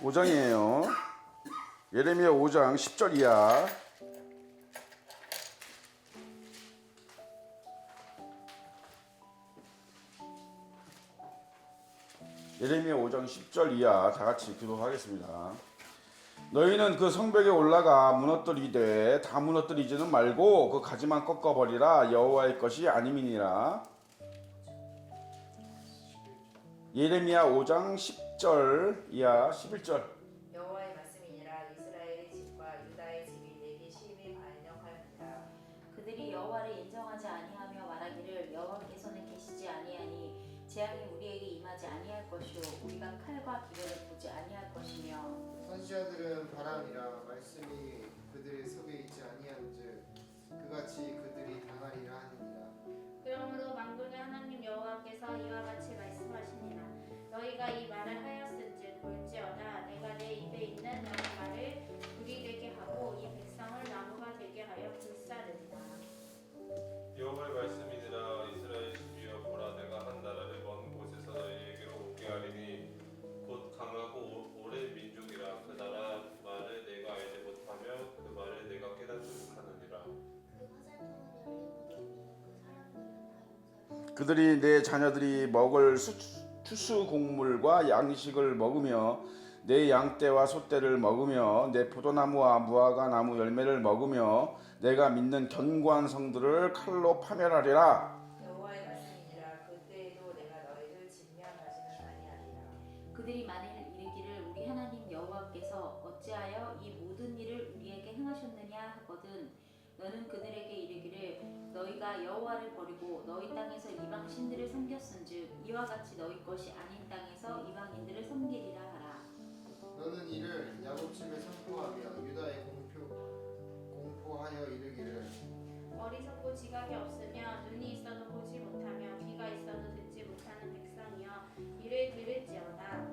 5장이에요. 예레미야 5장 10절이야. 예레미야 5장 10절 이하 다 같이 기도하겠습니다. 너희는 그 성벽에 올라가 무너뜨리되 다 무너뜨리지는 말고 그 가지만 꺾어버리라. 여호와의 것이 아님이니라. 예레미야 5장 10절 이하 11절. 여호와의 말씀이니라. 이스라엘의 집과 유다의 집이 내게 심히 반역하였느니라. 그들이 여호와를 인정하지 아니하며 말하기를 여호와께서는 계시지 아니하니 재앙이 우리에게 임하지 아니할 것이요 우리가 칼과 기근을 보지 아니할 것이며 선지자들은 바람이라 말씀이 그들의 속에 있지 아니한즉 그같이 그들이 당하리라 하느니라. 그러므로 만군의 하나님 여호와께서 이와 같이 말씀하시니라. 너희가 이 말을 하였은즉 볼지어다 내가 내 입에 있는 너희 말을 불이 되게 하고 이 백성을 나무가 되게 하여 불사르리라. 여호와의 말씀이니라. 이스라엘 집이여 보라 내가 한 나라를 먼 곳에서 너희에게로 오게 하리니 곧 강하고 오랜 민족이라. 그 나라 말을 내가 알지 못하며 그 말을 내가 깨닫지 못하느니라. 그들이 내 자녀들이 먹을 추수 곡물과 양식을 먹으며 내 양떼와 소떼를 먹으며 내 포도나무와 무화과 나무 열매를 먹으며 내가 믿는 견고한 성들을 칼로 파멸하리라. 여호와의 말씀이니라. 그때에도 내가 너희를 진멸하지는 아니하리라. 그들이 만일 이르기를 우리 하나님 여호와께서 어찌하여 이 모든 일을 우리에게 행하셨느냐 하거든 너는 그들에게 이르기를 너희가 여호와를 버리고 너희 땅에서 이방 신들을 섬겼은즉 이와 같이 너희 것이 아닌 땅에서 이방인들을 섬기리라 하라. 너는 이를 야곱집에 선포하며 유다에 공포하여 이르기를 어리석고 지각이 없으며 눈이 있어도 보지 못하며 귀가 있어도 듣지 못하는 백성이여 이를 들을지어다.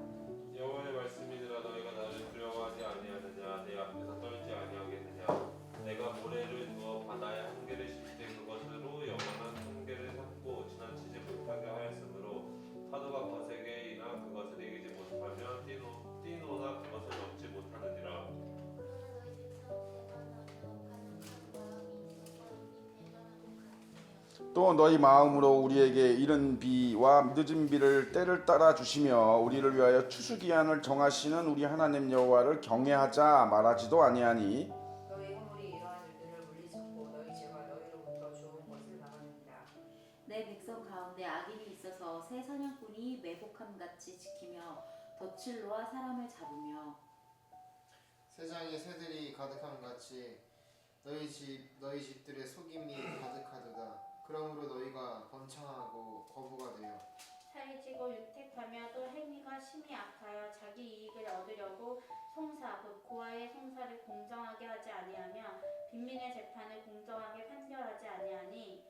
여호와의 말씀이니라. 너희가 나를 두려워하지 아니하느냐. 내 앞에서 떨지 아니하겠느냐. 내가 모래를 두어 바다에 한계를 씻되 그것으로 영원한 한계를 삼고 지나치지 못하게 하였으므로 파도가 거세게 이나 그것을 이기지 못하며 뛰노나 그것을 넘지 못하느니라. 또 너희 마음으로 우리에게 이른 비와 늦은 비를 때를 따라 주시며 우리를 위하여 추수기한을 정하시는 우리 하나님 여호와를 경외하자 말하지도 아니하니 너희 허물이 이러한 일들을 물리쳤고 너희 죄가 너희로부터 좋은 것을 막았느니라. 내 백성 가운데 악인이 있어서 새 사냥꾼이 매복함같이 지키며 덫을 놓아 사람을 잡으며 세상에 새들이 가득함 같이 너희 집들의 속임이 가득하도다. 그러므로 너희가 번창하고 거부가 되어 사해지고 유택하며 또 행위가 심히 악하여 자기 이익을 얻으려고 송사 곧 고아의 송사를 공정하게 하지 아니하며 빈민의 재판을 공정하게 판결하지 아니하니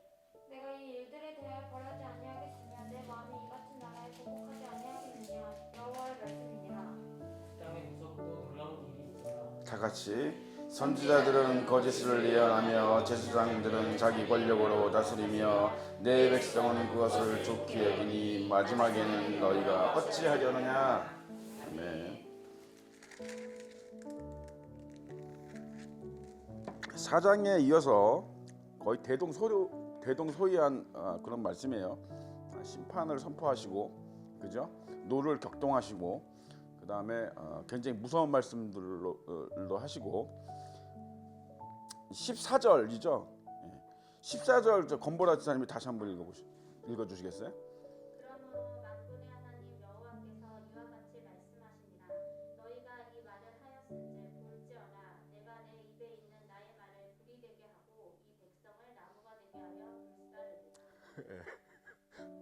내가 이 일들에 대하여 벌하지 아니하겠으며 내 마음이 이 같은 나라에 보복하지 아니하겠느냐. 여호와의 말씀이니라. 땅에 무섭고 놀라운 일이 있더라. 다 같이 선지자들은 거짓을 예언하며 제사장들은 자기 권력으로 다스리며 내 백성은 그것을 좋게 여기니 마지막에는 너희가 어찌하려느냐. 아멘. 사장에 이어서 거의 대동소이한 그런 말씀이에요. 심판을 선포하시고, 그죠? 노를 격동하시고, 그 다음에 굉장히 무서운 말씀들로 하시고 14절이죠. 14절 저 건보라 지사님이 다시 한번 읽어주시겠어요? 그러므로 만군의 하나님 여호와께서 이와 같이 말씀하시니라. 너희가 이 말을 하였은즉 볼지어다 내가 내 입에 있는 나의 말을 불이 되게 하고 이 백성을 나무가 되게 하여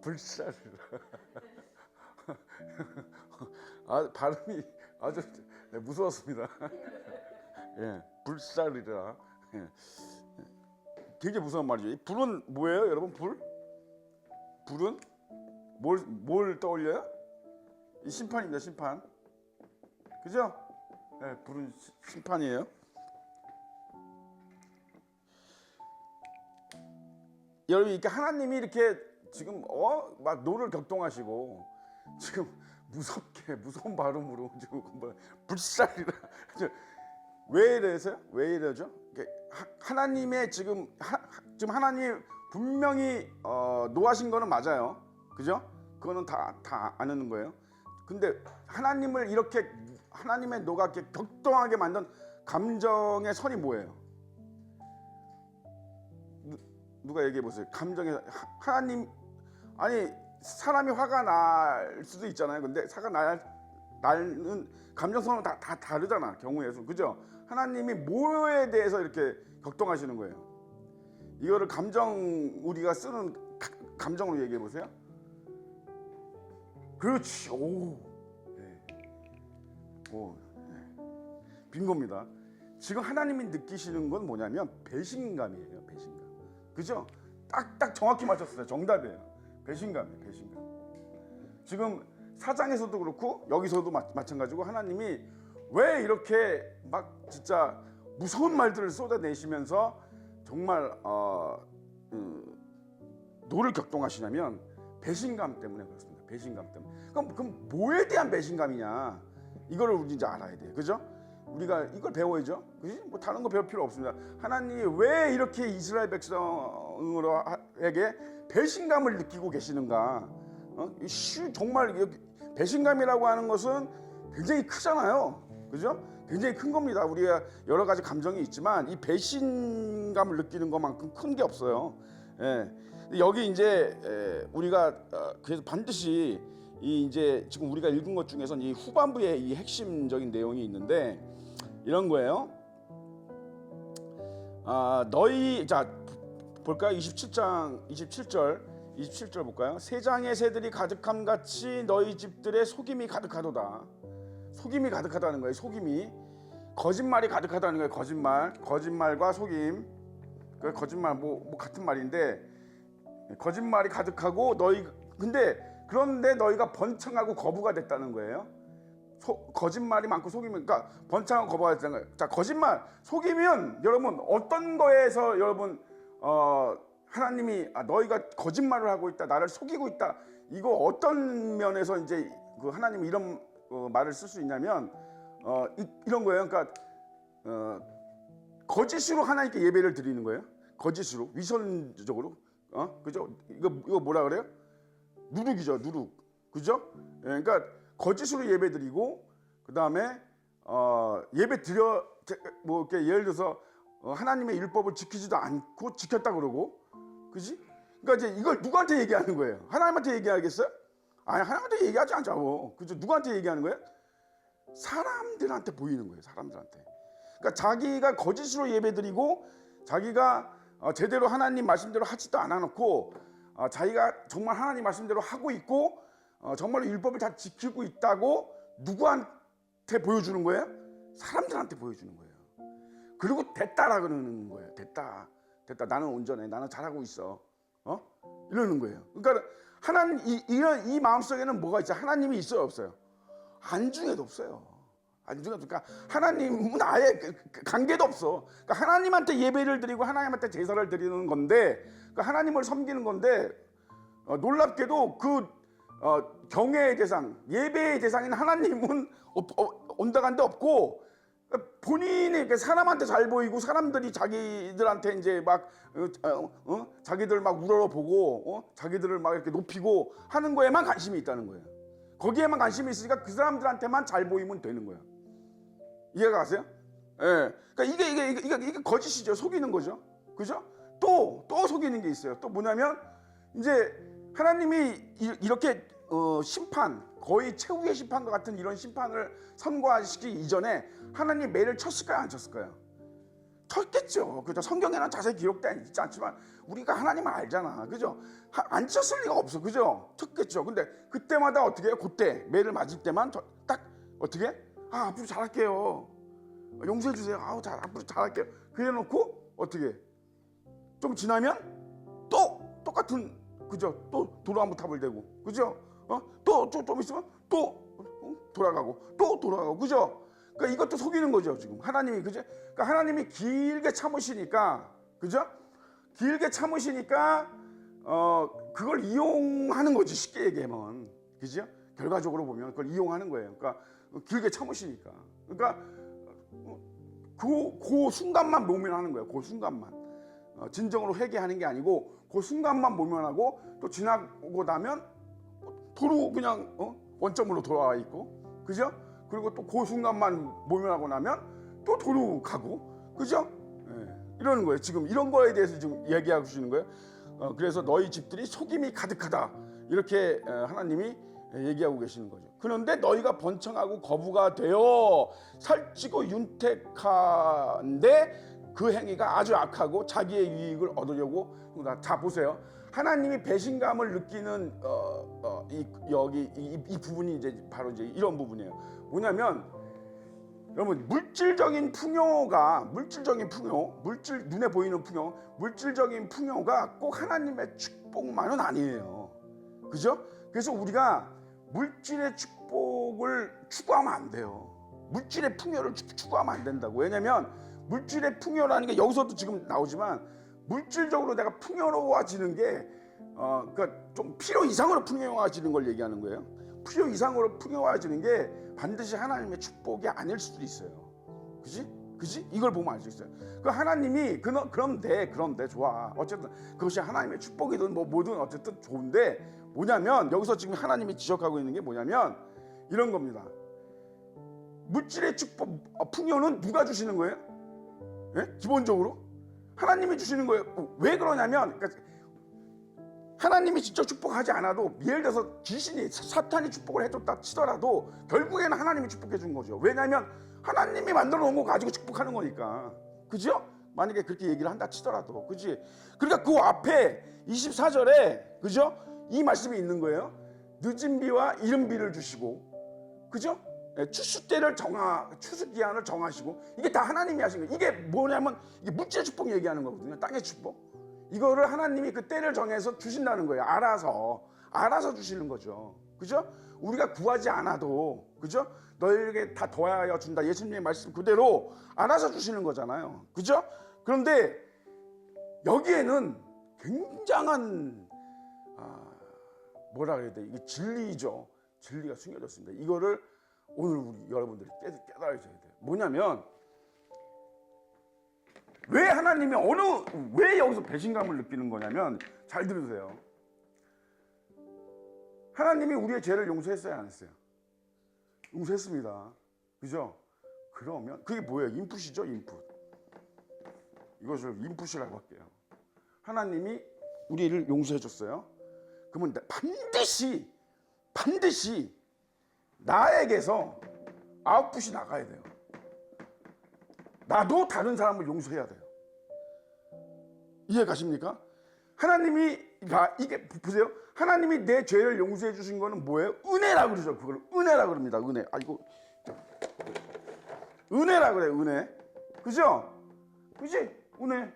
불사르리라. 발음이 아주 무서웠습니다. 예, 불살이라. 예. 굉장히 무서운 말이죠. 이 불은 뭐예요, 여러분? 불은 뭘 떠올려요? 이 심판입니다, 심판. 그죠? 예, 불은 심판이에요. 여러분, 이렇게 하나님이 이렇게 지금 막 노를 격동하시고 지금 무섭게 무서운 발음으로 지금 뭐 불살이라 왜 이래서요? 왜 이러죠? 하나님의 지금 하나님 분명히 노하신 거는 맞아요, 그죠? 그거는 다 아는 거예요. 근데 하나님을 이렇게 하나님의 노가 이렇게 격동하게 만든 감정의 선이 뭐예요? 누가 얘기해 보세요. 감정의 하나님 아니 사람이 화가 날 수도 있잖아요. 근데 화가 나는 감정선은 다 다르잖아, 경우의 수, 그죠? 하나님이 뭐에 대해서 이렇게 격동하시는 거예요? 이거를 우리가 쓰는 감정으로 얘기해 보세요. 그렇지. 빙고입니다. 지금 하나님이 느끼시는 건 뭐냐면 배신감이에요. 배신감. 그죠? 딱 정확히 맞췄어요. 정답이에요. 배신감이에요. 배신감. 지금 사장에서도 그렇고 여기서도 마찬가지고 하나님이 왜 이렇게 막 진짜 무서운 말들을 쏟아내시면서 정말 노를 격동하시냐면 배신감 때문에 그렇습니다. 배신감 때문에. 그럼 뭐에 대한 배신감이냐? 이거를 우리 이제 알아야 돼요. 그죠? 우리가 이걸 배워야죠. 그지? 뭐 다른 거 배울 필요 없습니다. 하나님이 왜 이렇게 이스라엘 백성으로에게 배신감을 느끼고 계시는가? 정말 배신감이라고 하는 것은 굉장히 크잖아요. 그죠? 굉장히 큰 겁니다. 우리가 여러 가지 감정이 있지만 이 배신감을 느끼는 것만큼 큰 게 없어요. 예. 여기 이제 우리가 그래서 반드시 이 이제 지금 우리가 읽은 것 중에서는 이 후반부에 이 핵심적인 내용이 있는데 이런 거예요. 너희 자 볼까요? 27절 볼까요? 새장의 새들이 가득함 같이 너희 집들의 속임이 가득하도다. 속임이 가득하다는 거예요. 속임이 거짓말이 가득하다는 거예요. 거짓말과 속임. 그 거짓말 뭐 같은 말인데 거짓말이 가득하고 그런데 너희가 번창하고 거부가 됐다는 거예요. 거짓말이 많고 속임이 그러니까 번창하고 거부가 됐다는 거예요. 자, 거짓말, 속임은 여러분 어떤 거에서 여러분 하나님이 너희가 거짓말을 하고 있다, 나를 속이고 있다. 이거 어떤 면에서 이제 그 하나님이 이런 말을 쓸 수 있냐면 이런 거예요. 그러니까 거짓으로 하나님께 예배를 드리는 거예요. 거짓으로 위선적으로 그죠? 이거 뭐라 그래요? 누룩이죠, 누룩. 그죠? 예, 그러니까 거짓으로 예배 드리고 그 다음에 예배 드려 뭐 이렇게 예를 들어서 하나님의 율법을 지키지도 않고 지켰다 그러고, 그지? 그러니까 이제 이걸 누구한테 얘기하는 거예요? 하나님한테 얘기하겠어요? 아니, 하나님한테 얘기하지 않자고. 그죠? 누구한테 얘기하는 거예요? 사람들한테 보이는 거예요. 사람들한테. 그러니까 자기가 거짓으로 예배드리고 자기가 제대로 하나님 말씀대로 하지도 않아놓고 자기가 정말 하나님 말씀대로 하고 있고 정말로 율법을 다 지키고 있다고 누구한테 보여주는 거예요? 사람들한테 보여주는 거예요. 그리고 됐다라 그러는 거예요. 됐다. 나는 온전해. 나는 잘하고 있어. 이러는 거예요. 그러니까 하나님 이 마음속에는 뭐가 있죠? 하나님이 있어요, 없어요? 안중에도 없어요. 안중에도. 그러니까 하나님은 아예 관계도 없어. 그러니까 하나님한테 예배를 드리고 하나님한테 제사를 드리는 건데, 그러니까 하나님을 섬기는 건데 놀랍게도 그 경외의 대상, 예배의 대상인 하나님은 온다간데 없고 본인이 사람한테 잘 보이고 사람들이 자기들한테 이제 막 자기들 막 우러러보고 자기들을 막 이렇게 높이고 하는 거에만 관심이 있다는 거예요. 거기에만 관심이 있으니까 그 사람들한테만 잘 보이면 되는 거예요. 이해가 가세요? 예. 그러니까 이게 거짓이죠. 속이는 거죠. 그죠? 또 속이는 게 있어요. 또 뭐냐면 이제 하나님이 이렇게 심판, 거의 최후의 심판과 같은 이런 심판을 선고하시기 이전에 하나님 매를 쳤을까요? 안 쳤을까요? 쳤겠죠. 그죠? 성경에는 자세히 기록되어 있지 않지만 우리가 하나님을 알잖아. 그죠? 안 쳤을 리가 없어. 그죠? 쳤겠죠. 근데 그때마다 어떻게 해요? 그때 매를 맞을 때만 딱 어떻게? 앞으로 잘할게요. 용서해 주세요. 앞으로 잘할게요. 그래놓고 어떻게? 좀 지나면 또 똑같은, 그죠? 또 도루묵탑을 대고, 그죠? 또 좀 있으면 또 돌아가고, 또 돌아가고, 그죠? 그러니까 이것도 속이는 거죠, 지금. 하나님이, 그죠? 그러니까 하나님이 길게 참으시니까, 그죠? 길게 참으시니까, 그걸 이용하는 거지, 쉽게 얘기하면. 그죠? 결과적으로 보면 그걸 이용하는 거예요. 그러니까 길게 참으시니까. 그러니까 그 순간만 모면하는 거예요. 그 순간만. 진정으로 회개하는 게 아니고 그 순간만 모면하고 또 지나고 나면 도로 그냥 원점으로 돌아와 있고, 그죠? 그리고 또 그 순간만 모면하고 나면 또 도로 가고, 그죠? 예, 이러는 거예요. 지금 이런 거에 대해서 지금 얘기하고 주시는 거예요. 그래서 너희 집들이 속임이 가득하다, 이렇게 하나님이 얘기하고 계시는 거죠. 그런데 너희가 번창하고 거부가 되어 살찌고 윤택한데 그 행위가 아주 악하고 자기의 유익을 얻으려고. 자 보세요. 하나님이 배신감을 느끼는 이 부분이 이제 바로 이제 이런 부분이에요. 뭐냐면 여러분, 물질적인 풍요가 눈에 보이는 풍요, 물질적인 풍요가 꼭 하나님의 축복만은 아니에요. 그죠? 그래서 우리가 물질의 축복을 추구하면 안 돼요. 물질의 풍요를 추구하면 안 된다고. 왜냐면 물질의 풍요라는 게 여기서도 지금 나오지만, 물질적으로 내가 풍요로워지는 게 그러니까 좀 필요 이상으로 풍요로워지는 걸 얘기하는 거예요. 필요 이상으로 풍요로워지는 게 반드시 하나님의 축복이 아닐 수도 있어요. 그지? 이걸 보면 알 수 있어요. 그 하나님이 그럼 돼 좋아. 어쨌든 그것이 하나님의 축복이든 뭐든 어쨌든 좋은데, 뭐냐면 여기서 지금 하나님이 지적하고 있는 게 뭐냐면 이런 겁니다. 물질의 축복, 풍요는 누가 주시는 거예요? 예? 기본적으로 하나님이 주시는 거예요. 왜 그러냐면, 그러니까 하나님이 직접 축복하지 않아도, 예를 들어서 귀신이, 사탄이 축복을 해줬다 치더라도 결국에는 하나님이 축복해 준 거죠. 왜냐하면 하나님이 만들어 놓은 거 가지고 축복하는 거니까. 그죠? 만약에 그렇게 얘기를 한다 치더라도. 그지? 그러니까 그 앞에 24절에 그죠? 이 말씀이 있는 거예요. 늦은 비와 이른 비를 주시고, 그죠? 추수 때를 추수 기한을 정하시고, 이게 다 하나님이 하신 거예요. 이게 뭐냐면 이게 물질의 축복 얘기하는 거거든요. 땅의 축복. 이거를 하나님이 그 때를 정해서 주신다는 거예요. 알아서 주시는 거죠. 그죠? 우리가 구하지 않아도, 그죠? 너희에게 다 더하여 준다. 예수님의 말씀 그대로 알아서 주시는 거잖아요. 그죠? 그런데 여기에는 굉장한 뭐라 그래야 돼? 이게 진리죠. 진리가 숨겨졌습니다. 이거를 오늘 우리 여러분들이 깨달으셔야 돼요. 뭐냐면, 왜 하나님이 왜 여기서 배신감을 느끼는 거냐면, 잘 들으세요. 하나님이 우리의 죄를 용서했어요, 안 했어요? 용서했습니다. 그죠? 그러면 그게 뭐예요? 인풋이죠, 인풋. 이것을 인풋이라고 할게요. 하나님이 우리를 용서해 줬어요. 그러면 반드시 나에게서 아웃풋이 나가야 돼요. 나도 다른 사람을 용서해야 돼요. 이해 가십니까? 이게 보세요. 하나님이 내 죄를 용서해 주신 거는 뭐예요? 은혜라고 그러죠. 그걸 은혜라고 그럽니다. 은혜. 은혜라 그래요. 은혜. 그죠? 그지? 은혜.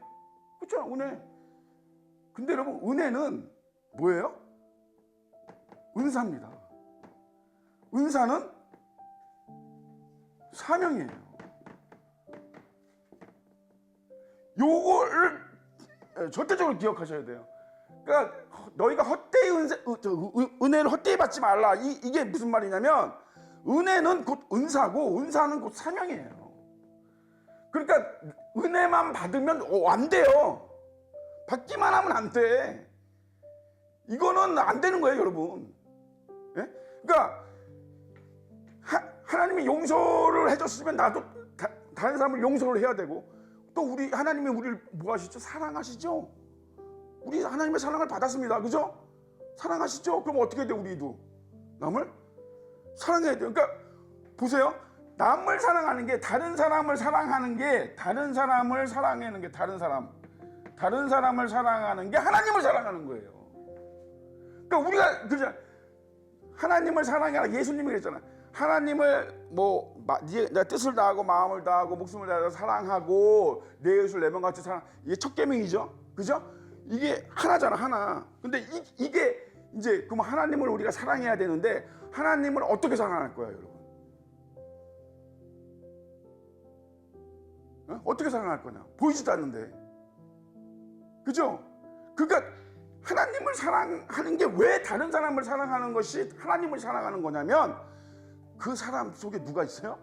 그렇죠? 은혜. 근데 여러분, 은혜는 뭐예요? 은사입니다. 은사는 사명이에요. 요거를 절대적으로 기억하셔야 돼요. 그러니까 너희가 헛되이 은혜를 헛되이 받지 말라. 이게 무슨 말이냐면, 은혜는 곧 은사고, 은사는 곧 사명이에요. 그러니까 은혜만 받으면 안 돼요. 받기만 하면 안 돼. 이거는 안 되는 거예요, 여러분. 예? 그러니까 하나님이 용서를 해줬으면 나도 다른 사람을 용서를 해야 되고, 또 하나님이 우리를 뭐 하시죠? 사랑하시죠? 우리 하나님의 사랑을 받았습니다. 그죠? 사랑하시죠? 그럼 어떻게 돼? 우리도 남을 사랑해야 돼요. 그러니까 보세요. 남을 사랑하는 게, 다른 사람을 사랑하는 게, 다른 사람을 사랑하는 게, 다른 사람을 사랑하는 게 하나님을 사랑하는 거예요. 그러니까 우리가 그죠? 하나님을 사랑하라. 예수님이 그랬잖아. 하나님을 내 뜻을 다하고 마음을 다하고 목숨을 다해서 사랑하고 내 이웃을 내 몸같이 사랑. 이게 첫 계명이죠. 그죠? 이게 하나잖아, 하나. 근데 이게 이제 그럼 하나님을 우리가 사랑해야 되는데, 하나님을 어떻게 사랑할 거야, 여러분? 어떻게 사랑할 거냐? 보이지도 않는데. 그죠? 그러니까 하나님을 사랑하는 게 왜 다른 사람을 사랑하는 것이 하나님을 사랑하는 거냐면 그 사람 속에 누가 있어요?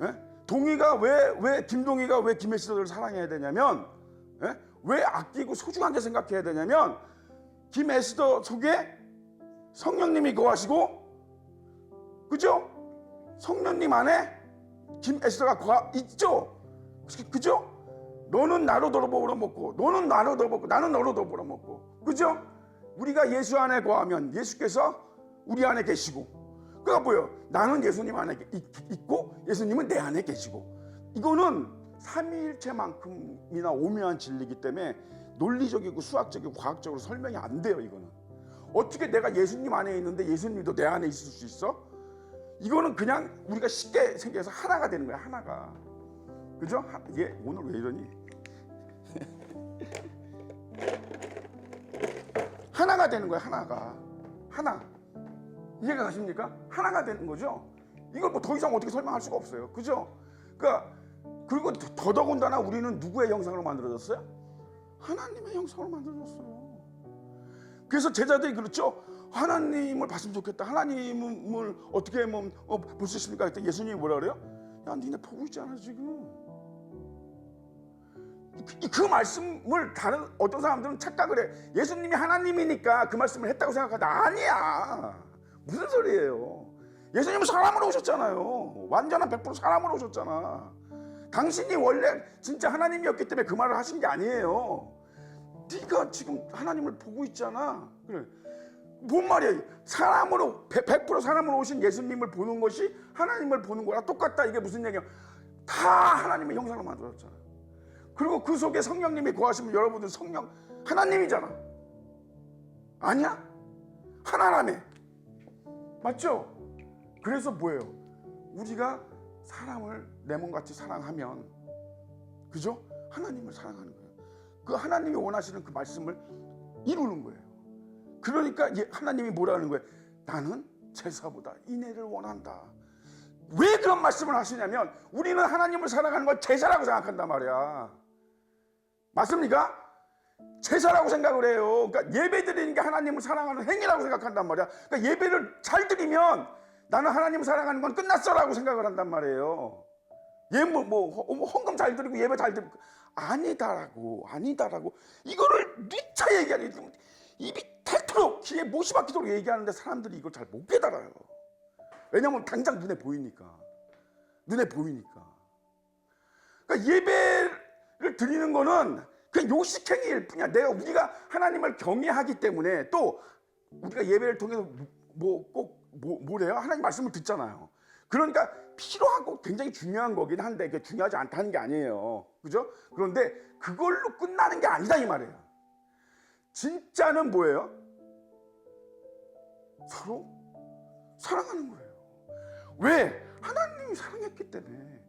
예? 동희가 왜 김동희가 왜 김혜수를 사랑해야 되냐면, 예? 왜 아끼고 소중하게 생각해야 되냐면 김혜수 속에 성령님이 거하시고, 그죠? 성령님 안에 김혜수가 있죠. 그죠? 너는 나로 더불어 먹고, 너는 나로 더불어 먹고, 나는 너로 더불어 먹고, 그죠? 우리가 예수 안에 거하면 예수께서 우리 안에 계시고, 그러니까 뭐예요? 나는 예수님 안에 있고 예수님은 내 안에 계시고. 이거는 삼위일체만큼이나 오묘한 진리이기 때문에 논리적이고 수학적이고 과학적으로 설명이 안 돼요. 이거는 어떻게 내가 예수님 안에 있는데 예수님도 내 안에 있을 수 있어? 이거는 그냥 우리가 쉽게 생겨서 하나가 되는 거야. 하나가. 그죠? 얘 오늘 왜 이러니? 하나가 되는 거야. 하나가. 하나. 이해가 가십니까? 하나가 되는 거죠. 이걸 뭐 더 이상 어떻게 설명할 수가 없어요. 그죠? 그러니까 그리고 더더군다나 우리는 누구의 형상으로 만들어졌어요? 하나님의 형상으로 만들어졌어요. 그래서 제자들이 그렇죠. 하나님을 봤으면 좋겠다. 하나님을 어떻게 볼 수 있습니까? 그때 예수님이 뭐라 그래요? 야, 니네 보고 있잖아 지금. 그 말씀을 다른 어떤 사람들은 착각을 해. 예수님이 하나님이니까 그 말씀을 했다고 생각하다. 아니야. 무슨 소리예요? 예수님은 사람으로 오셨잖아요. 완전한 100% 사람으로 오셨잖아. 당신이 원래 진짜 하나님이었기 때문에 그 말을 하신 게 아니에요. 네가 지금 하나님을 보고 있잖아. 그래. 뭔 말이야? 사람으로 100% 사람으로 오신 예수님을 보는 것이 하나님을 보는 거랑 똑같다. 이게 무슨 얘기야? 다 하나님의 형상으로 만들었잖아. 그리고 그 속에 성령님이 거하시면 여러분들 성령 하나님이잖아. 아니야? 하나라며. 맞죠? 그래서 뭐예요? 우리가 사람을 내 몸같이 사랑하면, 그죠? 하나님을 사랑하는 거예요. 그 하나님이 원하시는 그 말씀을 이루는 거예요. 그러니까 하나님이 뭐라 하는 거예요? 나는 제사보다 인애를 원한다. 왜 그런 말씀을 하시냐면 우리는 하나님을 사랑하는 걸 제사라고 생각한단 말이야. 맞습니까? 제사라고 생각을 해요. 그러니까 예배 드리는 게 하나님을 사랑하는 행위라고 생각한단 말이야. 그러니까 예배를 잘 드리면 나는 하나님을 사랑하는 건 끝났어라고 생각을 한단 말이에요. 헌금 잘 드리고 예배 잘 드리고 아니다라고 이거를 누차 얘기하니 입이 탈토록 귀에 못이 박히도록 얘기하는데 사람들이 이걸 잘 못 깨달아요. 왜냐면 당장 눈에 보이니까. 그러니까 예배를 드리는 거는 그냥 요식행위일 뿐이야. 우리가 하나님을 경외하기 때문에 또 우리가 예배를 통해서 뭐래요? 하나님 말씀을 듣잖아요. 그러니까 필요하고 굉장히 중요한 거긴 한데 그게 중요하지 않다는 게 아니에요. 그죠? 그런데 그걸로 끝나는 게 아니다 이 말이에요. 진짜는 뭐예요? 서로 사랑하는 거예요. 왜? 하나님이 사랑했기 때문에.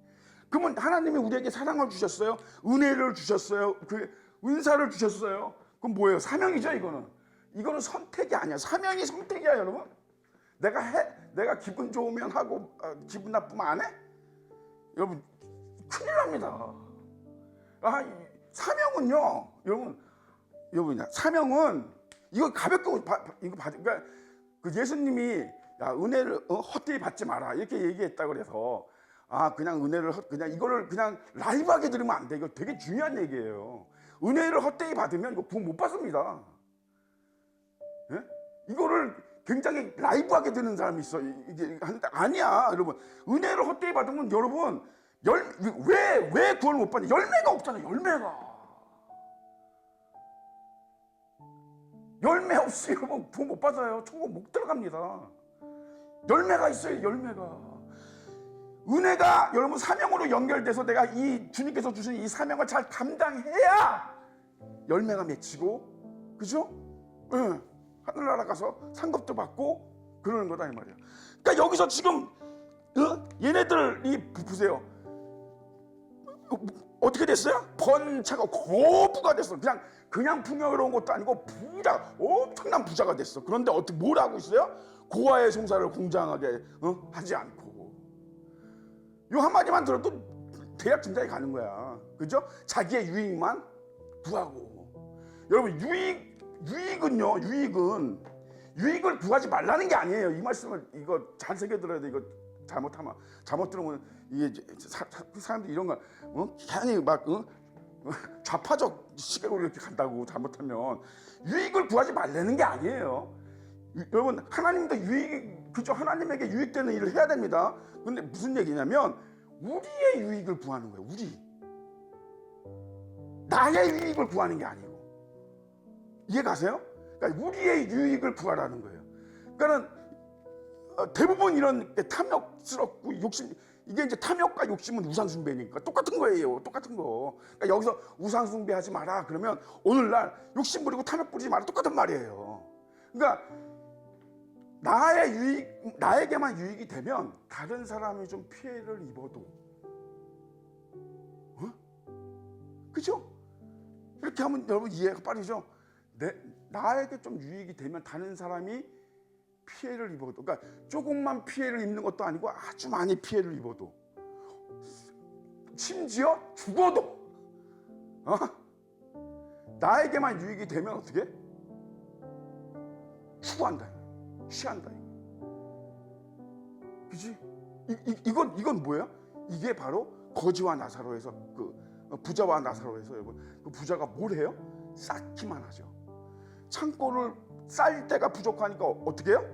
그러면 하나님이 우리에게 사랑을 주셨어요? 은혜를 주셨어요? 그 은사를 주셨어요? 그럼 뭐예요? 사명이죠 이거는 선택이 아니야. 사명이 선택이야 여러분. 내가 기분 좋으면 하고 기분 나쁘면 안 해? 여러분 큰일 납니다. 사명은요 여러분 사명은 이거 가볍게 이거 그러니까 그 예수님이 야 은혜를 헛되이 받지 마라 이렇게 얘기했다 그래서 그냥 은혜를 그냥 이거를 그냥 라이브하게 들으면 안 돼. 이거 되게 중요한 얘기예요. 은혜를 헛되이 받으면 이거 구원 못 받습니다. 예? 이거를 굉장히 라이브하게 듣는 사람이 있어. 이게 아니야, 여러분. 은혜를 헛되이 받으면 여러분 왜 구원을 못 받냐? 열매가 없잖아요. 열매 없이 여러분 구원 못 받아요. 천국 못 들어갑니다. 열매가 있어요. 열매가. 은혜가 여러분 사명으로 연결돼서 내가 이 주님께서 주신 이 사명을 잘 감당해야 열매가 맺히고, 그죠? 응. 하늘나라 가서 상급도 받고 그러는 거다 이 말이야. 그러니까 여기서 지금 얘네들이 보세요. 어떻게 됐어요? 번차가 고부가 됐어. 그냥 풍요로운 것도 아니고 엄청난 부자가 됐어. 그런데 어떻게 뭘 하고 있어요? 고아의 송사를 공장하게 하지 않고. 요 한마디만 들어도 대략 짐작이 가는 거야. 그죠? 자기의 유익만 구하고. 여러분 유익은요. 유익을 구하지 말라는 게 아니에요. 이 말씀을 이거 잘 새겨 들어야 돼. 이거 잘못 들으면 이게 사람들이 이런 거 괜히 막 좌파적 시각으로 이렇게 간다고. 잘못하면 유익을 구하지 말라는 게 아니에요. 여러분 하나님도 그죠? 하나님에게 유익되는 일을 해야 됩니다. 근데 무슨 얘기냐면 우리의 유익을 구하는 거예요. 나의 유익을 구하는 게 아니고. 이해 가세요? 그러니까 우리의 유익을 구하라는 거예요. 그러니까는 대부분 이런 탐욕스럽고 욕심, 이게 이제 탐욕과 욕심은 우상숭배니까 똑같은 거예요. 똑같은 거. 그러니까 여기서 우상숭배하지 마라 그러면 오늘날 욕심 부리고 탐욕 부리지 마라 똑같은 말이에요. 그러니까 나에게만 유익이 되면 다른 사람이 좀 피해를 입어도, 그죠? 이렇게 하면 여러분 이해가 빠르죠? 나에게 좀 유익이 되면 다른 사람이 피해를 입어도, 그러니까 조금만 피해를 입는 것도 아니고 아주 많이 피해를 입어도, 심지어 죽어도, 나에게만 유익이 되면 어떻게? 추구한다, 취한다. 그지? 이건 뭐예요? 이게 바로 거지와 나사로에서 부자와 나사로에서 여러분, 그 부자가 뭘 해요? 쌓기만 하죠. 창고를 쌀 때가 부족하니까 어떻게 해요?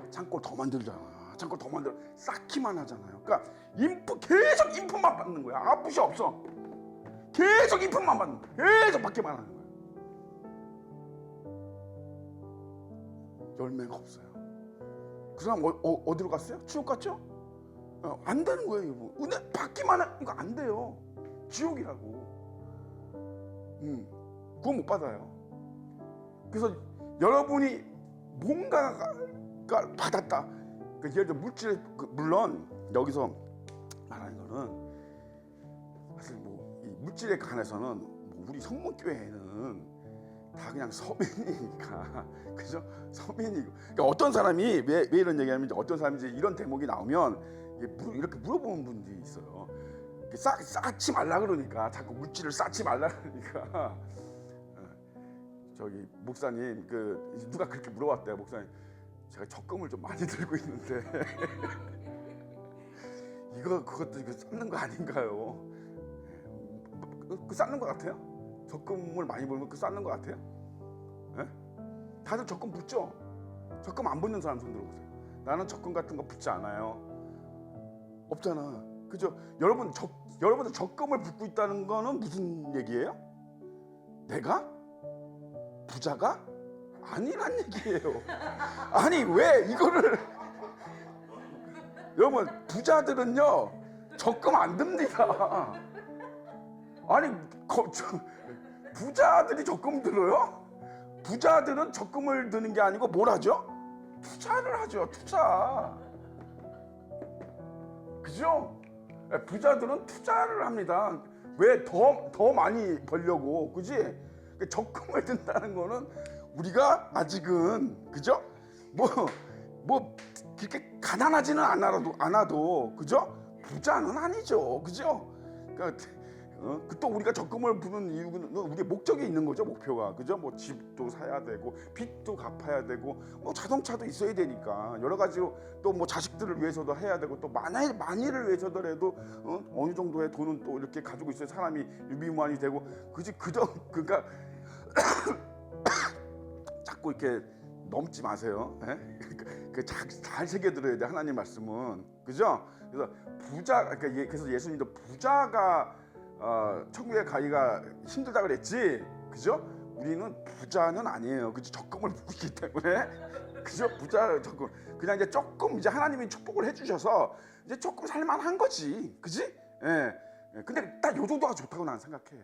창고를 더 만들잖아. 창고를 더 만들어 쌓기만 하잖아요. 그러니까 계속 인풋만 받는 거야. 아웃풋이 없어. 계속 인풋만 받는 거야. 계속 받기만 하는 거야. 열매가 없어요. 그 사람 어디로 갔어요? 지옥 갔죠? 안 되는 거예요, 여러분. 은혜 받기만 하니까 안 돼요. 지옥이라고. 그거 못 받아요. 그래서 여러분이 뭔가가 받았다. 예를 들어 물질, 물론 여기서 말하는 거는 사실 이 물질에 관해서는 우리 성문교회는 다 그냥 서민이니까, 그죠? 서민이고. 그러니까 어떤 사람이 왜 이런 얘기하면 어떤 사람이 이제 이런 대목이 나오면 이렇게 물어보는 분들이 있어요. 쌓지 말라 그러니까, 자꾸 물질을 쌓지 말라 그러니까. 저기 목사님, 누가 그렇게 물어봤대요. 목사님, 제가 적금을 좀 많이 들고 있는데 그것도 쌓는 거 아닌가요? 쌓는 거 같아요? 적금을 많이 벌면 쌓는 거 같아요? 네? 다들 적금 붙죠? 적금 안 붙는 사람 손 들어보세요. 나는 적금 같은 거 붙지 않아요. 없잖아. 그죠? 여러분들 적금을 붙고 있다는 거는 무슨 얘기예요? 내가 부자가 아니란 얘기예요. 아니 왜 이거를 여러분, 부자들은요 적금 안 듭니다. 아니 부자들이 적금 들어요? 부자들은 적금을 드는 게 아니고 뭘 하죠? 투자를 하죠. 투자. 그죠? 부자들은 투자를 합니다. 왜? 더 많이 벌려고. 그지? 적금을 든다는 거는 우리가 아직은, 그죠? 뭐 그렇게 가난하지는 않아도 그죠? 부자는 아니죠. 그죠? 그러니까 또 우리가 적금을 부는 이유는 우리의 목적이 있는 거죠. 목표가. 그죠? 뭐 집도 사야 되고 빚도 갚아야 되고 뭐 자동차도 있어야 되니까 여러 가지로 또 뭐 자식들을 위해서도 해야 되고 또 만일을 위해서더라도 어느 정도의 돈은 또 이렇게 가지고 있어야 사람이 유비무환이 되고. 그지? 그러니까 자꾸 이렇게 넘지 마세요. 잘 새겨 들어야 돼. 하나님 말씀은. 그죠? 그래서 그래서 예수님도 부자가 천국에 가기가 힘들다 그랬지. 그죠? 우리는 부자는 아니에요. 그죠? 적금을 붓고 있기 때문에. 그죠? 부자 적금. 그냥 이제 조금 이제 하나님이 축복을 해주셔서 이제 조금 살만한 거지. 그지? 예. 근데 딱 요 정도가 좋다고 나는 생각해.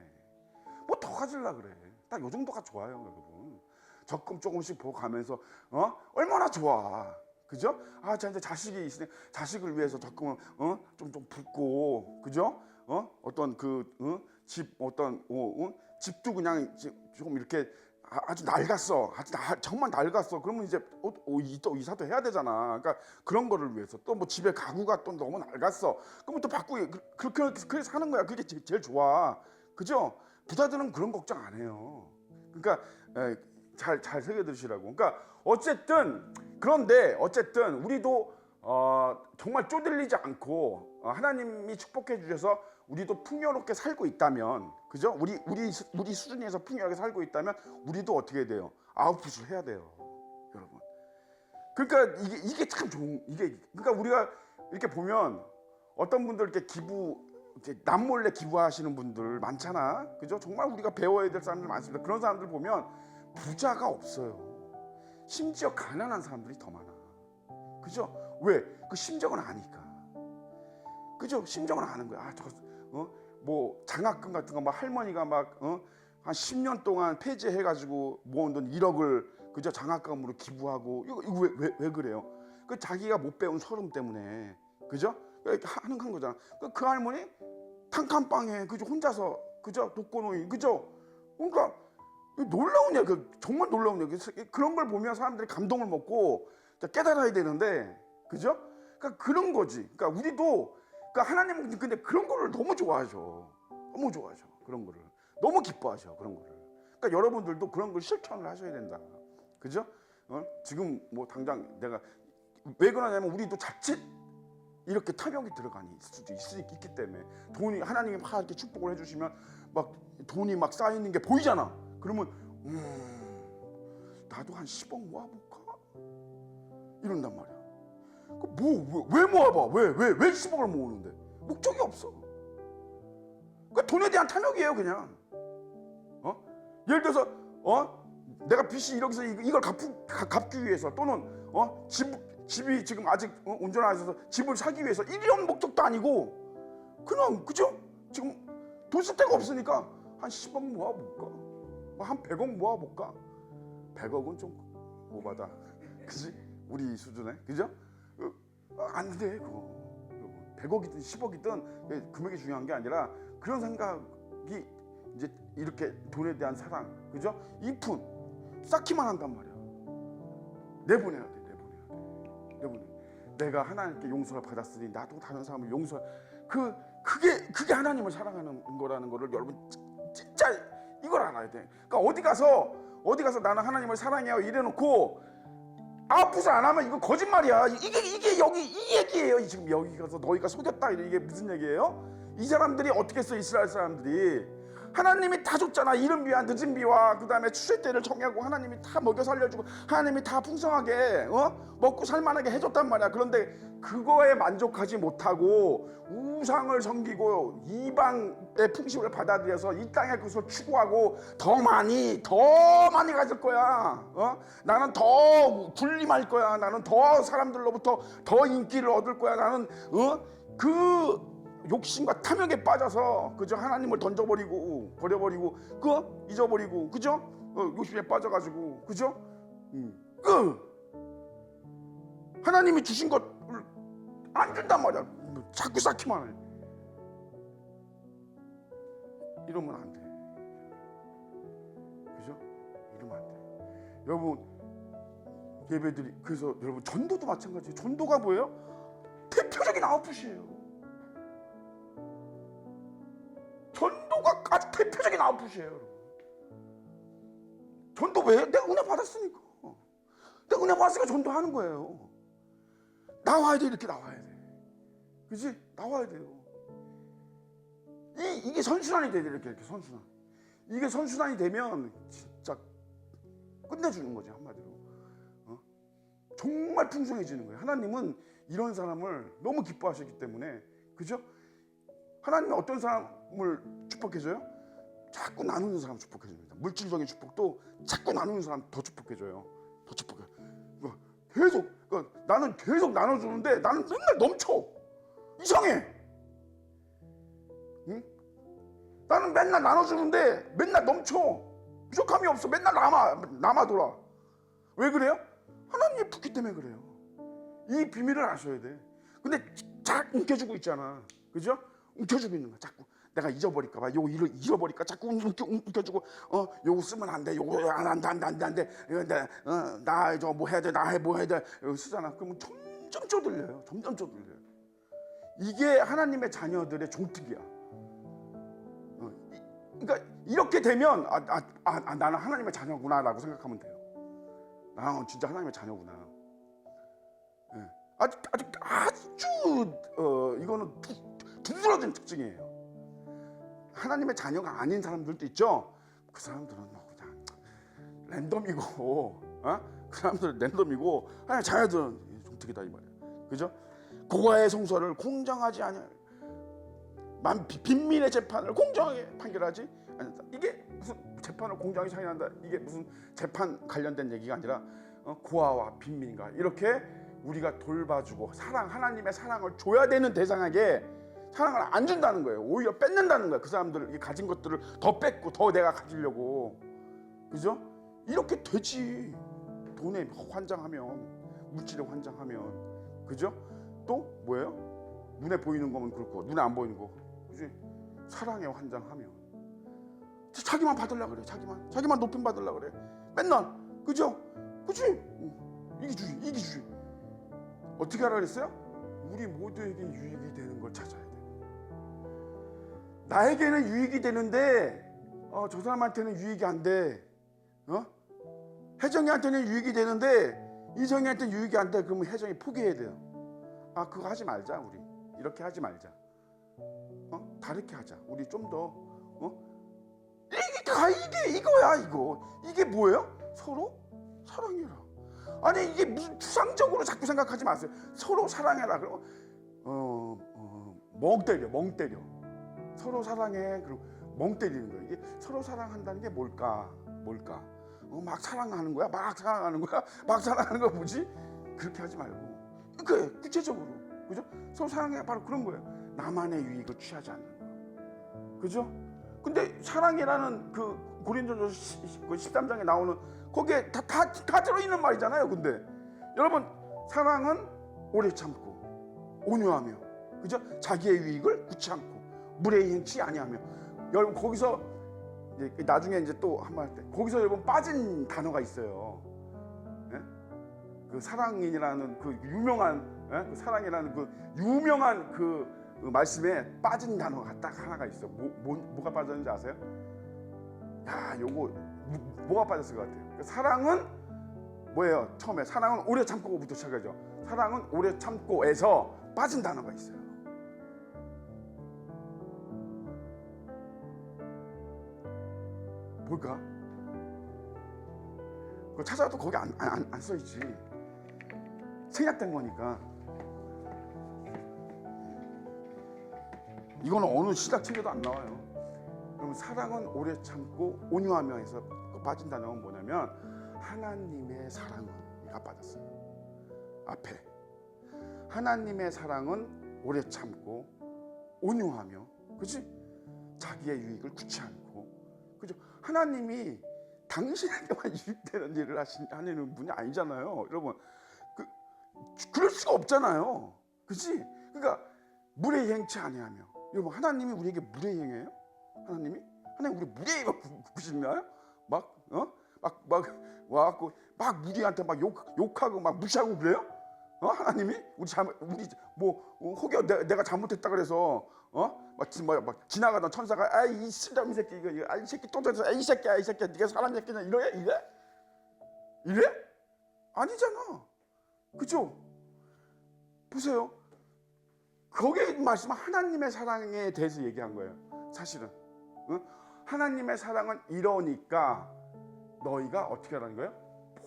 뭐 더 가질라 그래. 딱 요 정도가 좋아요, 여러분. 적금 조금씩 보고 가면서 얼마나 좋아. 그죠? 자 이제 자식이 있으니 자식을 위해서 적금을 좀 붓고. 그죠? 어떤 집 집도 그냥 좀 이렇게 아주 낡았어. 정말 낡았어. 그러면 이제 또 이사도 해야 되잖아. 그러니까 그런 거를 위해서 또 뭐 집에 가구가 또 너무 낡았어. 그러면 또 바꾸기 그렇게 사는 거야. 그게 제일 좋아. 그죠? 부자들은 그런 걱정 안 해요. 그러니까 잘 새겨 들으시라고. 그러니까 어쨌든 그런데 어쨌든 우리도 정말 쪼들리지 않고 하나님이 축복해 주셔서 우리도 풍요롭게 살고 있다면, 그죠? 우리 수준에서 풍요하게 살고 있다면 우리도 어떻게 돼요? 아웃풋을 해야 돼요, 여러분. 그러니까 이게 참 좋은, 그러니까 우리가 이렇게 보면 어떤 분들 이렇게 이렇게 남몰래 기부하시는 분들 많잖아, 그죠? 정말 우리가 배워야 될 사람들 많습니다. 그런 사람들 보면 부자가 없어요. 심지어 가난한 사람들이 더 많아, 그죠? 왜? 그 심정은 아니까, 그죠? 심정은 아는 거야. 뭐 장학금 같은 거 막 할머니가 막 한 10년 동안 폐지해가지고 모은 돈 1억을 그죠? 장학금으로 기부하고 이거 왜 그래요? 그 자기가 못 배운 서름 때문에, 그죠? 이렇게 하는 거잖아. 그 할머니 탕칸방에 그죠? 혼자서 그죠? 독거노인, 그죠? 그러니까 놀라운 얘기, 정말 놀라운 얘기. 그런 걸 보면 사람들이 감동을 먹고 깨달아야 되는데, 그죠? 그러니까 그런 거지. 그러니까 우리도, 그러니까 하나님은 근데 그런 거를 너무 좋아하셔. 너무 좋아하셔. 그런 거를 너무 기뻐하셔. 그런 거를. 그러니까 여러분들도 그런 걸 실천을 하셔야 된다. 그죠? 지금 뭐 당장 내가 왜 그러냐면 우리도 자칫 이렇게 탐욕이 들어가니 수도 있기 때문에, 돈이 하나님이 막 이렇게 축복을 해주시면 막 돈이 막 쌓이는 게 보이잖아. 그러면 나도 한 10억 모아볼까? 이런단 말이야. 왜 모아봐? 왜 10억을 모으는데? 목적이 없어. 그러니까 돈에 대한 탐욕이에요, 그냥. 예를 들어서 내가 빚이 1억에서 이걸 갚기 위해서, 또는 집이 지금 아직 온전 안 해서 집을 사기 위해서 이런 목적도 아니고, 그냥, 그죠? 지금 돈 쓸 데가 없으니까 한 10억 모아볼까? 한 100억 모아볼까? 100억은 좀 오바다, 그지? 우리 수준에, 그죠? 안 돼, 그거. 100억이든 10억이든 금액이 중요한 게 아니라 그런 생각이 이제 이렇게 돈에 대한 사랑, 그죠? 이푼 쌓기만 한단 말이야. 내보내야 돼. 내가 하나님께 용서를 받았으니 나도 다른 사람을 용서. 그게 하나님을 사랑하는 거라는 거를 여러분 진짜 이걸 알아야 돼. 그러니까 어디 가서 나는 하나님을 사랑해요 이래놓고 아웃풋을 안 하면 이거 거짓말이야. 이게 여기 이 얘기예요. 지금 여기 가서 너희가 속였다, 이게 무슨 얘기예요? 이 사람들이 어떻게 했어? 이스라엘 사람들이 하나님이 다 줬잖아. 이른 비와 늦은 비와 그 다음에 추수 때를 정하고 하나님이 다 먹여 살려주고 하나님이 다 풍성하게 먹고 살만하게 해줬단 말이야. 그런데 그거에 만족하지 못하고 우상을 섬기고 이방의 풍식을 받아들여서 이 땅의 것을 추구하고 더 많이 가질 거야. 나는 더 군림할 거야. 나는 더 사람들로부터 더 인기를 얻을 거야. 나는 그 욕심과 탐욕에 빠져서, 그죠? 하나님을 버려버리고 잊어버리고, 그죠? 욕심에 빠져가지고, 그죠? 하나님이 주신 것을 안 준단 말이야. 자꾸 쌓기만 해. 이러면 안 돼. 그죠? 이러면 안 돼. 여러분, 예배들이, 그래서 여러분 전도도 마찬가지예요. 전도가 뭐예요? 대표적인 아웃풋이에요. 전도가 아주 대표적인 아웃풋이에요, 여러분. 전도 왜? 내가 은혜 받았으니까. 내가 은혜 받았으니까 전도하는 거예요. 나와야 돼, 이렇게 나와야 돼. 그지? 나와야 돼요. 이게 선순환이 돼야 돼, 이렇게 선순환. 이게 선순환이 되면 진짜 끝내주는 거지, 한마디로. 정말 풍성해지는 거예요. 하나님은 이런 사람을 너무 기뻐하셨기 때문에, 그죠? 하나님이 어떤 사람을 축복해줘요? 자꾸 나누는 사람 축복해줍니다. 물질적인 축복도 자꾸 나누는 사람 더 축복해줘요. 더 축복해. 계속, 나는 계속 나눠주는데 나는 맨날 넘쳐. 이상해. 응? 나는 맨날 나눠주는데 맨날 넘쳐. 부족함이 없어. 맨날 남아 돌아. 왜 그래요? 하나님이 붓기 때문에 그래요. 이 비밀을 아셔야 돼. 근데 자꾸 움켜쥐고 있잖아. 그죠? 움켜쥐고 있는 거야. 자꾸 내가 잊어버릴까봐, 요거 잃어버릴까 자꾸 움켜쥐고, 요거 쓰면 안 돼, 요거 안 돼, 나 저 뭐 해야 돼, 뭐 해야 돼, 이거 쓰잖아. 그러면 점점 쪼들려요. 이게 하나님의 자녀들의 종특이야. 그러니까 이렇게 되면 나는 하나님의 자녀구나라고 생각하면 돼요. 나는 진짜 하나님의 자녀구나. 예. 아주 이거는 두드러진 특징이에요. 하나님의 자녀가 아닌 사람들도 있죠. 그 사람들은 뭐 그냥 랜덤이고, 그 사람들은 랜덤이고, 하나님 자녀들은 종특이다 이 말이에요. 그죠? 고가의 성소를 공정하지 않아요. 빈민의 재판을 공정하게 판결하지 않는다. 이게 무슨 재판을 공정하게 처리한다. 이게 무슨 재판 관련된 얘기가 아니라 고아와 빈민과 이렇게 우리가 돌봐주고 하나님의 사랑을 줘야 되는 대상에게 사랑을 안 준다는 거예요. 오히려 뺏는다는 거예요. 그 사람들 가진 것들을 더 뺏고 더 내가 가지려고. 그죠? 이렇게 되지. 돈에 환장하면, 물질에 환장하면. 그죠? 또 뭐예요? 눈에 보이는 거면 그렇고 눈에 안 보이는 거. 그지? 사랑에 환장하면 자기만 받으려고 그래. 자기만 높임 받으려고 그래. 맨날. 그죠? 그치? 이기주의. 어떻게 하라 그랬어요? 우리 모두에게 유익이 되는 걸 찾아야 돼. 나에게는 유익이 되는데 저 사람한테는 유익이 안 돼. 혜정이한테는 유익이 되는데 이정이한테는 유익이 안 돼. 그러면 혜정이 포기해야 돼요. 그거 하지 말자. 우리 이렇게 하지 말자. 다르게 하자. 우리 좀 더 이게 이거야. 이게 뭐예요? 서로 사랑해라. 아니 이게 무슨 추상적으로 자꾸 생각하지 마세요. 서로 사랑해라. 그리고 멍 때려. 서로 사랑해. 그리고 멍 때리는 거예요. 이게 서로 사랑한다는 게 뭘까? 막 사랑하는 거야? 막 사랑하는 거 뭐지? 그렇게 하지 말고. 그래, 구체적으로. 그죠? 서로 사랑해. 바로 그런 거예요. 나만의 유익을 취하지 않는 거. 그죠? 근데 사랑이라는 그 고린도전서 13장에 나오는 거기에 다 들어있는 말이잖아요. 근데 여러분, 사랑은 오래 참고 온유하며, 그죠? 자기의 유익을 구치 않고 무례히 행치 아니하며. 여러분 거기서 이제 나중에 이제 또 한 번 할 때 거기서 여러분 빠진 단어가 있어요. 예? 그 사랑이라는 그 유명한 그 사랑이라는 그 유명한 그 말씀에 빠진 단어가 딱 하나가 있어. 뭐가 빠졌는지 아세요? 야, 요거 뭐가 빠졌을 것 같아요? 사랑은 뭐예요? 처음에 사랑은 오래 참고부터 시작하죠. 사랑은 오래 참고에서 빠진 단어가 있어요. 뭘까? 그거 찾아도 거기 안 써있지. 생략된 거니까. 이거는 어느 신학 책에도 안 나와요. 그럼 사랑은 오래 참고 온유하며 해서 빠진 단어는 뭐냐면 하나님의 사랑은 얘가 빠졌어요. 앞에 하나님의 사랑은 오래 참고 온유하며, 그렇지? 자기의 유익을 구치 않고, 그죠? 하나님이 당신에게만 유익되는 일을 하시는 분이 아니잖아요, 여러분. 그럴 수가 없잖아요, 그렇지? 그러니까 무례히 행치 아니하며. 여러분, 하나님이 우리에게 무례히 행해요? 하나님 우리 무례히 구시나요? 막 와갖고 막 우리한테 막 욕하고 막 무시하고 그래요? 하나님이 우리 혹여 내가 잘못했다 그래서 막 지나가던 천사가 이 쓰담이 새끼 이거 이 새끼 또 됐어. 이 새끼야 네가 사람 새끼냐 이래? 아니잖아. 그죠? 보세요. 거기에 말씀은 하나님의 사랑에 대해서 얘기한 거예요. 사실은 하나님의 사랑은 이러니까 너희가 어떻게 하라는 거예요?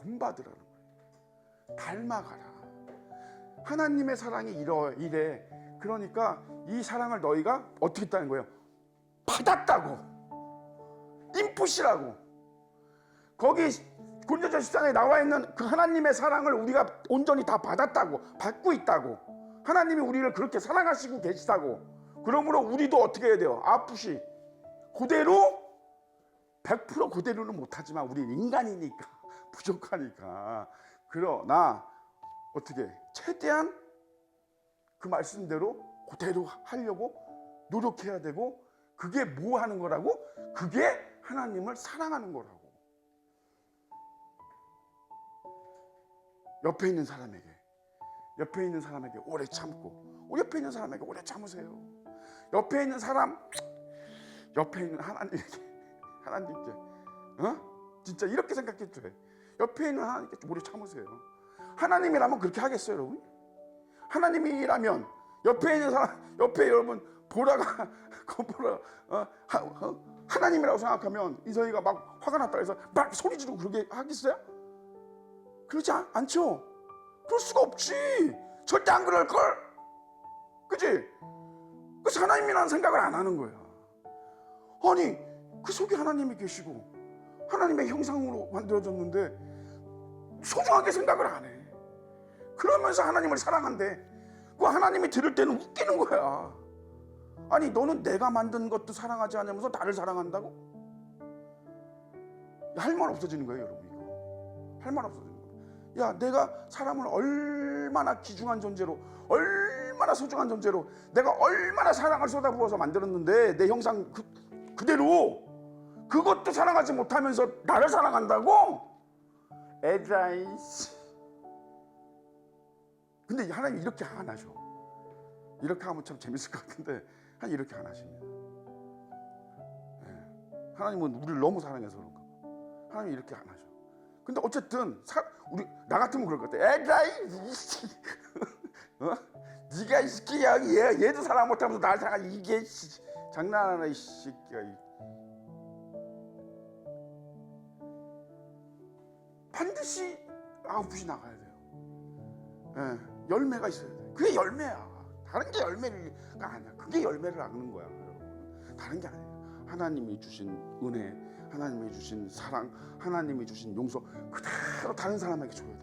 본받으라는 거예요. 닮아가라. 하나님의 사랑이 이래. 그러니까 이 사랑을 너희가 어떻게 했다는 거예요? 받았다고. 인풋이라고. 거기 고린도전서 14장에 나와 있는 그 하나님의 사랑을 우리가 온전히 다 받았다고, 받고 있다고. 하나님이 우리를 그렇게 사랑하시고 계시다고. 그러므로 우리도 어떻게 해야 돼요? 아프시 그대로 100% 그대로는 못하지만 우리 인간이니까 부족하니까. 그러나 어떻게 최대한 그 말씀대로 그대로 하려고 노력해야 되고, 그게 뭐 하는 거라고? 그게 하나님을 사랑하는 거라고. 옆에 있는 사람에게 오래 참고, 옆에 있는 사람에게 오래 참으세요. 옆에 있는 사람 옆에 있는 하나님께 진짜 이렇게 생각했죠. 옆에 있는 하나님께 오래 참으세요. 하나님이라면 그렇게 하겠어요, 여러분? 하나님이라면 옆에 있는 사람, 옆에 여러분 보라가 하나님이라고 생각하면 이성이가 막 화가 났다 해서 막 소리 지르고 그러게 하겠어요? 그러지 않죠? 그럴 수가 없지. 절대 안 그럴걸? 그치? 그래서 하나님이라는 생각을 안 하는 거야. 아니 그 속에 하나님이 계시고 하나님의 형상으로 만들어졌는데 소중하게 생각을 안 해. 그러면서 하나님을 사랑한대. 그 하나님이 들을 때는 웃기는 거야. 아니 너는 내가 만든 것도 사랑하지 않으면서 나를 사랑한다고? 할 말 없어지는 거예요, 여러분. 이거 할 말 없어지는 거예요. 야, 내가 사람을 얼마나 귀중한 존재로, 얼마나 소중한 존재로, 내가 얼마나 사랑을 쏟아부어서 만들었는데 내 형상 그대로 그것도 사랑하지 못하면서 나를 사랑한다고? 에라이씨. 근데 하나님 이렇게 안 하셔. 이렇게 하면 참 재밌을 것 같은데 하나님 이렇게 안 하십니다. 하나님은 우리를 너무 사랑해서 그런가 봐. 하나님 이렇게 안 하셔. 근데 어쨌든 우리 나 같으면 그럴 것 같아. 에라이 네가 이 새끼야. 얘도 사랑 못하면서 날 사랑하. 이게 장난하나 이 새끼야. 반드시 아웃풋이 나가야 돼요. 열매가 있어야 돼. 그게 열매야. 다른 게 열매가 아니야. 그게 열매를 낳는 거야, 여러분. 다른 게 아니에요. 하나님이 주신 은혜, 하나님이 주신 사랑, 하나님이 주신 용서 그대로 다른 사람에게 줘야 돼.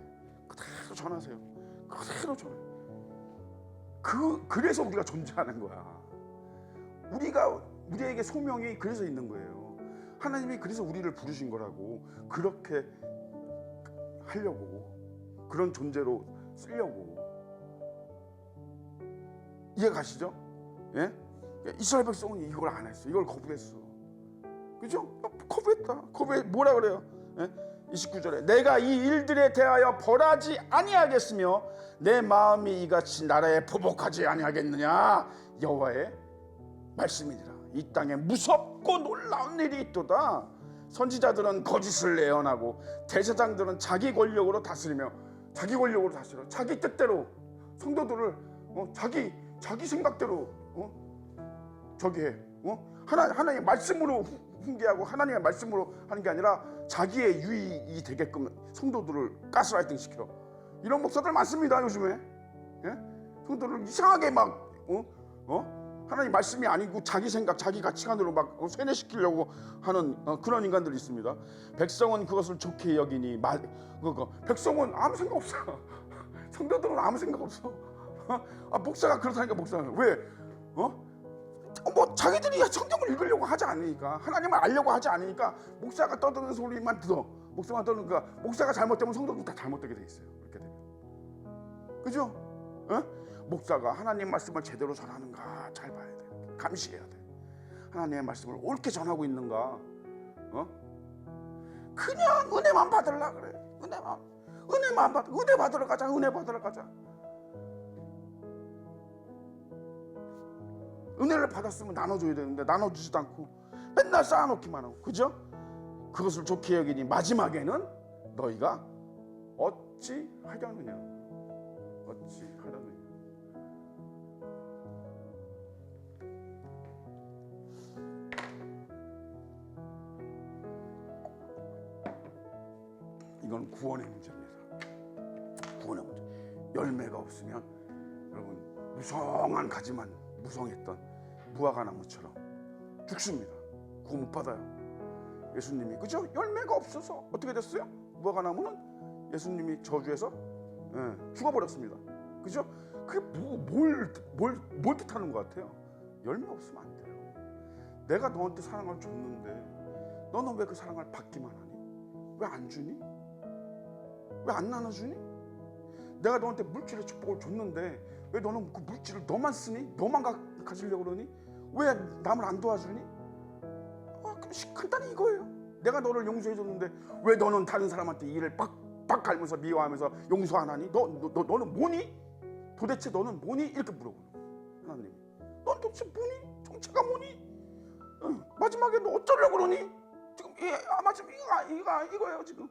그대로 전하세요. 그대로 전해. 그래서 우리가 존재하는 거야. 우리에게 소명이 그래서 있는 거예요. 하나님이 그래서 우리를 부르신 거라고. 그렇게 하려고, 그런 존재로 쓰려고. 이해 가시죠? 예? 이스라엘 백성은 이걸 안 했어. 이걸 거부했어. 그죠? 거부했다. 뭐라 그래요? 예? 29절에 내가 이 일들에 대하여 벌하지 아니하겠으며 내 마음이 이같이 나라에 보복하지 아니하겠느냐. 여호와의 말씀이니라. 이 땅에 무섭고 놀라운 일이 있도다. 선지자들은 거짓을 예언하고 대제사장들은 자기 권력으로 다스려 자기 뜻대로 성도들을 자기 생각대로 저기 해. 하나님의 말씀으로 훈계하고 하나님의 말씀으로 하는 게 아니라 자기의 유익이 되게끔 성도들을 가스라이팅 시켜. 이런 목사들 많습니다, 요즘에. 예? 성도들을 이상하게 막 하나님 말씀이 아니고 자기 생각, 자기 가치관으로 막 세뇌시키려고 하는 그런 인간들이 있습니다. 백성은 그것을 좋게 여기니 백성은 아무 생각 없어. 성도들은 아무 생각 없어. 목사가 그렇다니까 목사는 왜? 뭐 자기들이 성경을 읽으려고 하지 않으니까, 하나님을 알려고 하지 않으니까 목사가 떠드는 소리만 들어. 목사가 떠드니까 목사가 잘못되면 성도도 다 잘못되게 돼 있어요. 그렇게 되면. 그죠? 목사가 하나님 말씀을 제대로 전하는가 잘 봐야 돼. 감시해야 돼. 하나님의 말씀을 옳게 전하고 있는가. 그냥 은혜만 받으려 그래. 은혜 받으러 가자. 은혜를 받았으면 나눠줘야 되는데 나눠주지도 않고 맨날 쌓아놓기만 하고. 그죠? 그것을 좋게 여기니 마지막에는 너희가 어찌 하려느냐. 이건 구원의 문제입니다. 구원의 문제. 열매가 없으면 여러분 무성한 가지만 무성했던 무화과 나무처럼 죽습니다. 구원 못 받아요. 예수님이 그죠? 열매가 없어서 어떻게 됐어요? 무화과 나무는 예수님이 저주해서 죽어버렸습니다. 그죠? 그게 뭘 뜻하는 것 같아요? 열매 없으면 안 돼요. 내가 너한테 사랑을 줬는데 너는 왜 그 사랑을 받기만 하니? 왜 안 주니? 왜 안 나눠주니? 내가 너한테 물질의 축복을 줬는데 왜 너는 그 물질을 너만 쓰니? 너만 가지려고 그러니? 왜 남을 안 도와주니? 간단히 이거예요. 내가 너를 용서해줬는데 왜 너는 다른 사람한테 이를 빡 갈면서 미워하면서 용서 안 하니? 너는 뭐니? 도대체 너는 뭐니? 이렇게 물어보는 하나님. 넌 도대체 뭐니? 정체가 뭐니? 마지막에 너 어쩌려고 그러니? 지금 마지막 이거예요 지금.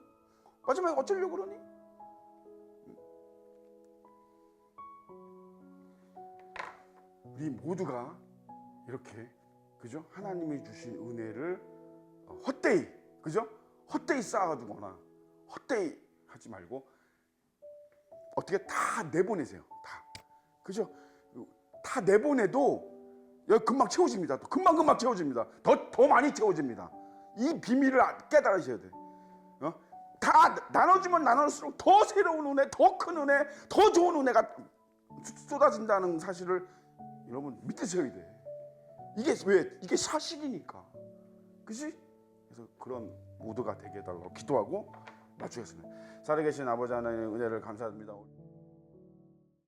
마지막에 어쩌려고 그러니? 우리 모두가 이렇게 그죠? 하나님이 주신 은혜를 헛되이 그죠? 헛되이 쌓아두거나 헛되이 하지 말고 어떻게 다 내보내세요. 다 그죠? 다 내보내도 여기 금방 채워집니다. 또 금방 채워집니다. 더 많이 채워집니다. 이 비밀을 깨달으셔야 돼. 다 나눠주면 나눌수록 더 새로운 은혜, 더 큰 은혜, 더 좋은 은혜가 쏟아진다는 사실을 여러분 믿으셔야 돼. 이게 왜? 이게 사실이니까. 그지? 그래서 그런 모두가 되게 해달라고 기도하고 마치겠습니다. 살아계신 아버지 하나님의 은혜를 감사합니다.